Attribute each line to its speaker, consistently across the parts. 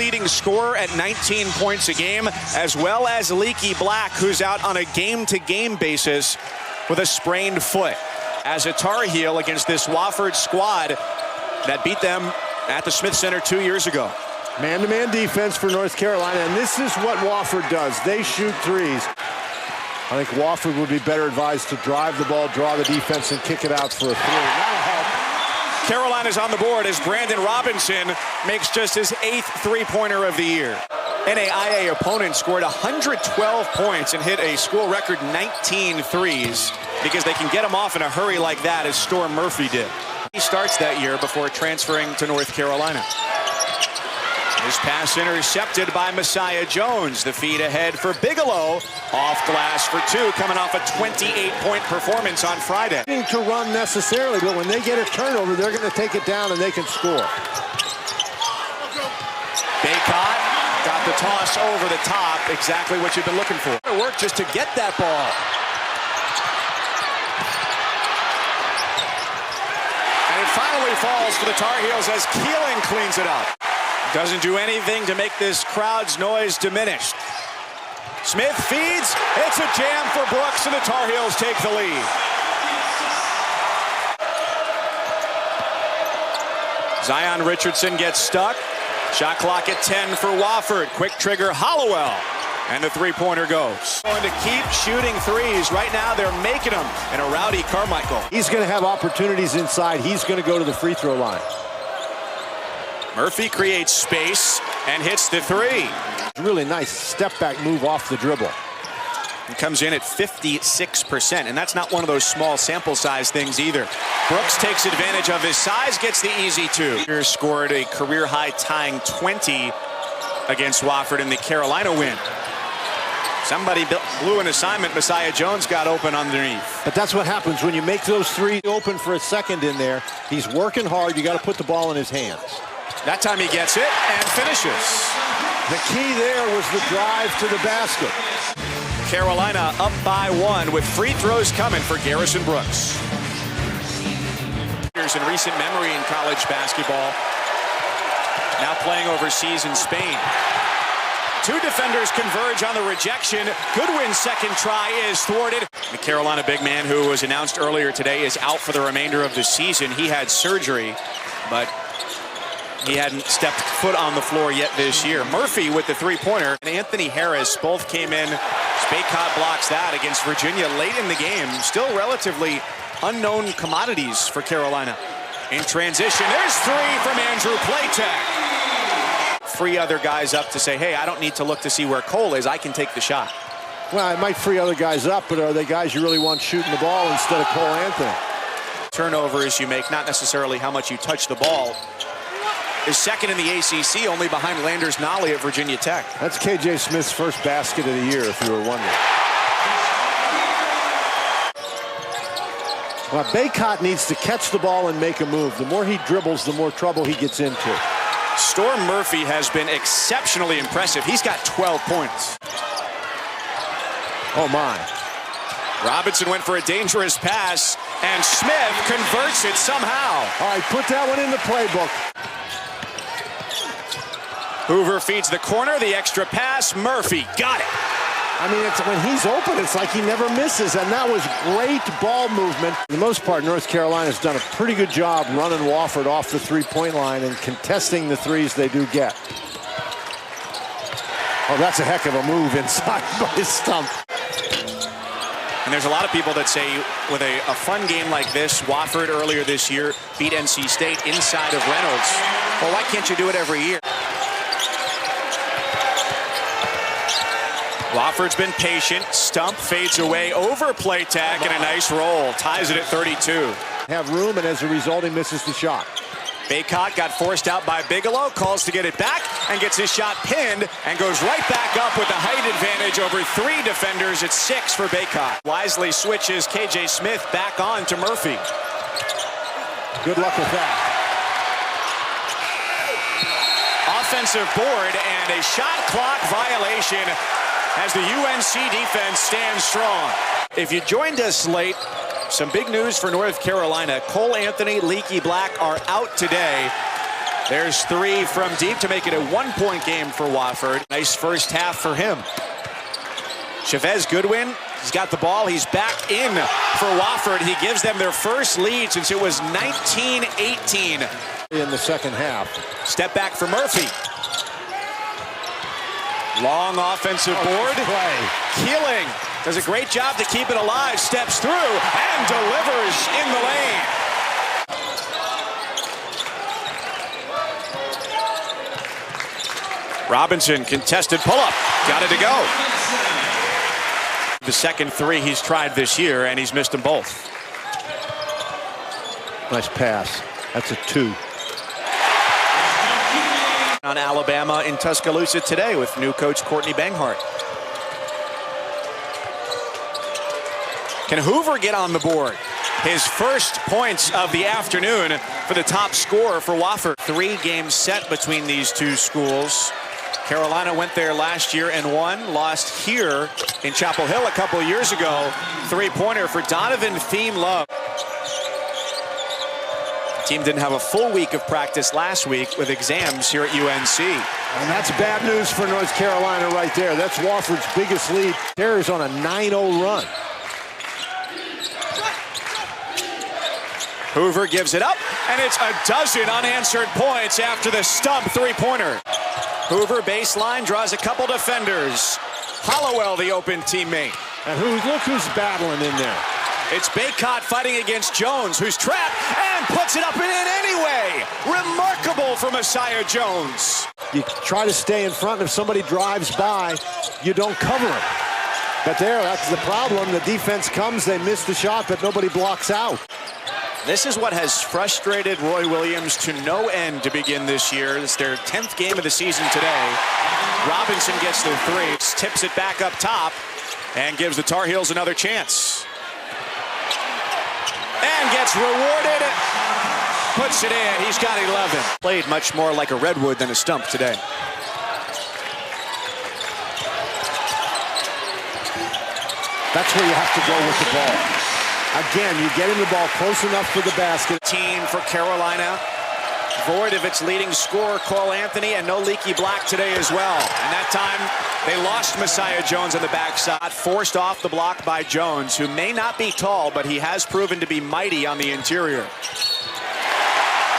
Speaker 1: leading scorer at 19 points a game, as well as Leaky Black, who's out on a game-to-game basis with a sprained foot. As a Tar Heel against this Wofford squad that beat them at the Smith Center 2 years ago.
Speaker 2: Man-to-man defense for North Carolina, and this is what Wofford does. They shoot threes. I think Wofford would be better advised to drive the ball, draw the defense, and kick it out for a three.
Speaker 1: Carolina's on the board as Brandon Robinson makes just his 8th three-pointer of the year. NAIA opponent scored 112 points and hit a school record 19 threes because they can get them off in a hurry like that, as Storm Murphy did. He starts that year before transferring to North Carolina. His pass intercepted by Messiah Jones. The feed ahead for Bigelow. Off glass for two, coming off a 28-point performance on Friday.
Speaker 2: To run necessarily, but when they get a turnover, they're going to take it down and they can score.
Speaker 1: Baycott got the toss over the top, exactly what you've been looking for. It worked just to get that ball. And it finally falls for the Tar Heels as Keeling cleans it up. Doesn't do anything to make this crowd's noise diminished. Smith feeds. It's a jam for Brooks, and the Tar Heels take the lead. Zion Richardson gets stuck. Shot clock at 10 for Wofford. Quick trigger Hollowell. And the three-pointer goes. Going to keep shooting threes. Right now they're making them. And a rowdy Carmichael.
Speaker 2: He's going to have opportunities inside. He's going to go to the free throw line.
Speaker 1: Murphy creates space and hits the three.
Speaker 2: Really nice step-back move off the dribble.
Speaker 1: He comes in at 56%, and that's not one of those small sample size things either. Brooks takes advantage of his size, gets the easy two. He scored a career-high tying 20 against Wofford in the Carolina win. Somebody blew an assignment. Messiah Jones got open underneath.
Speaker 2: But that's what happens when you make those three open for a second in there. He's working hard. You got to put the ball in his hands.
Speaker 1: That time he gets it and finishes.
Speaker 2: The key there was the drive to the basket.
Speaker 1: Carolina up by 1 with free throws coming for Garrison Brooks. In recent memory in college basketball, now playing overseas in Spain. Two defenders converge on the rejection. Goodwin's second try is thwarted. The Carolina big man, who was announced earlier today, is out for the remainder of the season. He had surgery, but he hadn't stepped foot on the floor yet this year. Murphy with the three-pointer, and Anthony Harris both came in. Baycott blocks that against Virginia late in the game. Still relatively unknown commodities for Carolina. In transition, there's three from Andrew Platek. Free other guys up to say, hey, I don't need to look to see where Cole is. I can take the shot.
Speaker 2: Well, it might free other guys up, but are they guys you really want shooting the ball instead of Cole Anthony?
Speaker 1: Turnovers you make, not necessarily how much you touch the ball. Is second in the ACC, only behind Landers Nolley at Virginia Tech.
Speaker 2: That's KJ Smith's first basket of the year, if you were wondering. Well, Baycott needs to catch the ball and make a move. The more he dribbles, the more trouble he gets into.
Speaker 1: Storm Murphy has been exceptionally impressive. He's got 12 points.
Speaker 2: Oh, my.
Speaker 1: Robinson went for a dangerous pass, and Smith converts it somehow.
Speaker 2: All right, put that one in the playbook.
Speaker 1: Hoover feeds the corner, the extra pass, Murphy got it.
Speaker 2: I mean, when he's open, it's like he never misses, and that was great ball movement. For the most part, North Carolina's done a pretty good job running Wofford off the three-point line and contesting the threes they do get. Oh, that's a heck of a move inside by his stump.
Speaker 1: And there's a lot of people that say with a fun game like this, Wofford earlier this year beat NC State inside of Reynolds. Well, why can't you do it every year? Wofford's been patient. Stump fades away over Platek, and a nice roll. Ties it at 32.
Speaker 2: Have room, and as a result, he misses the shot.
Speaker 1: Baycott got forced out by Bigelow, calls to get it back, and gets his shot pinned, and goes right back up with the height advantage over three defenders. It's 6 for Baycott. Wisely switches KJ Smith back on to Murphy.
Speaker 2: Good luck with that.
Speaker 1: Offensive board and a shot clock violation as the UNC defense stands strong. If you joined us late, some big news for North Carolina. Cole Anthony, Leaky Black are out today. There's 3 from deep to make it a 1-point game for Wofford. Nice first half for him. Chavez Goodwin, he's got the ball. He's back in for Wofford. He gives them their first lead since it was 19-18.
Speaker 2: In the second half.
Speaker 1: Step back for Murphy. Long offensive board. Keeling does a great job to keep it alive. Steps through and delivers in the lane. Robinson, contested pull-up. Got it to go. The second 3 he's tried this year, and he's missed them both.
Speaker 2: Nice pass. That's a 2.
Speaker 1: On Alabama in Tuscaloosa today with new coach Courtney Banghart. Can Hoover get on the board? His first points of the afternoon for the top scorer for Wofford. 3 games set between these two schools. Carolina went there last year and won. Lost here in Chapel Hill a couple of years ago. 3-pointer for Donovan Thiem Love. Team didn't have a full week of practice last week with exams here at UNC.
Speaker 2: And that's bad news for North Carolina right there. That's Wofford's biggest lead. Terry's on a 9-0 run.
Speaker 1: Hoover gives it up, and it's a dozen unanswered points after the stump 3-pointer. Hoover baseline, draws a couple defenders. Hollowell, the open teammate.
Speaker 2: And look who's battling in there.
Speaker 1: It's Baycott fighting against Jones, who's trapped and puts it up and in anyway. Remarkable for Messiah Jones.
Speaker 2: You try to stay in front. If somebody drives by, you don't cover him. But that's the problem. The defense comes, they miss the shot, but nobody blocks out.
Speaker 1: This is what has frustrated Roy Williams to no end to begin this year. It's their 10th game of the season today. Robinson gets their 3, tips it back up top, and gives the Tar Heels another chance. And gets rewarded. Puts it in. He's got 11. Played much more like a redwood than a stump today.
Speaker 2: That's where you have to go with the ball. Again, you get him the ball close enough for the basket.
Speaker 1: Team for Carolina. Void of its leading scorer, Cole Anthony, and no Leaky Black today as well. And that time, they lost Messiah Jones on the backside. Forced off the block by Jones, who may not be tall, but he has proven to be mighty on the interior.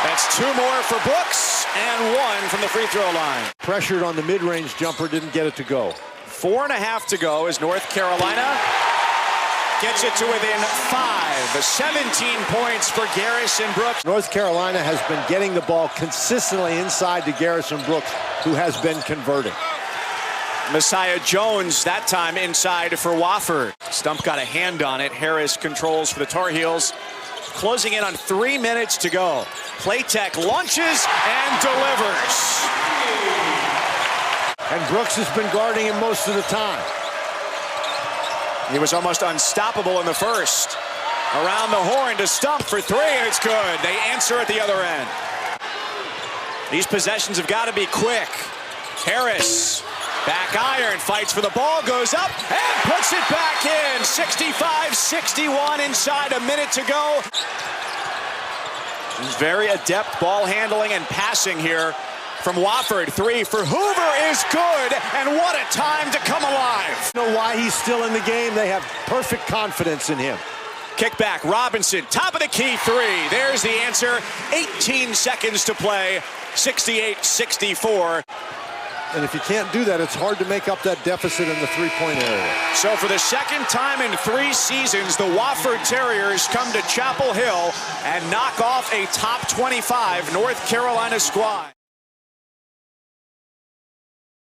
Speaker 1: That's 2 more for Brooks, and 1 from the free throw line.
Speaker 2: Pressured on the mid-range jumper, didn't get it to go.
Speaker 1: 4.5 to go as North Carolina gets it to within 5. 17 points for Garrison Brooks.
Speaker 2: North Carolina has been getting the ball consistently inside to Garrison Brooks, who has been converting.
Speaker 1: Messiah Jones that time inside for Wofford. Stump got a hand on it. Harris controls for the Tar Heels. Closing in on 3 minutes to go. Playtech launches and delivers.
Speaker 2: And Brooks has been guarding him most of the time.
Speaker 1: He was almost unstoppable in the first. Around the horn to Stump for 3. It's good. They answer at the other end. These possessions have got to be quick. Harris, back iron, fights for the ball, goes up and puts it back in. 65-61 inside a minute to go. He's very adept ball handling and passing here from Wofford. 3 for Hoover is good, and what a time to come alive.
Speaker 2: You know why he's still in the game? They have perfect confidence in him.
Speaker 1: Kick back, Robinson, top of the key 3. There's the answer. 18 seconds to play, 68-64.
Speaker 2: And if you can't do that, it's hard to make up that deficit in the 3-point area.
Speaker 1: So for the second time in 3 seasons, the Wofford Terriers come to Chapel Hill and knock off a top 25 North Carolina squad.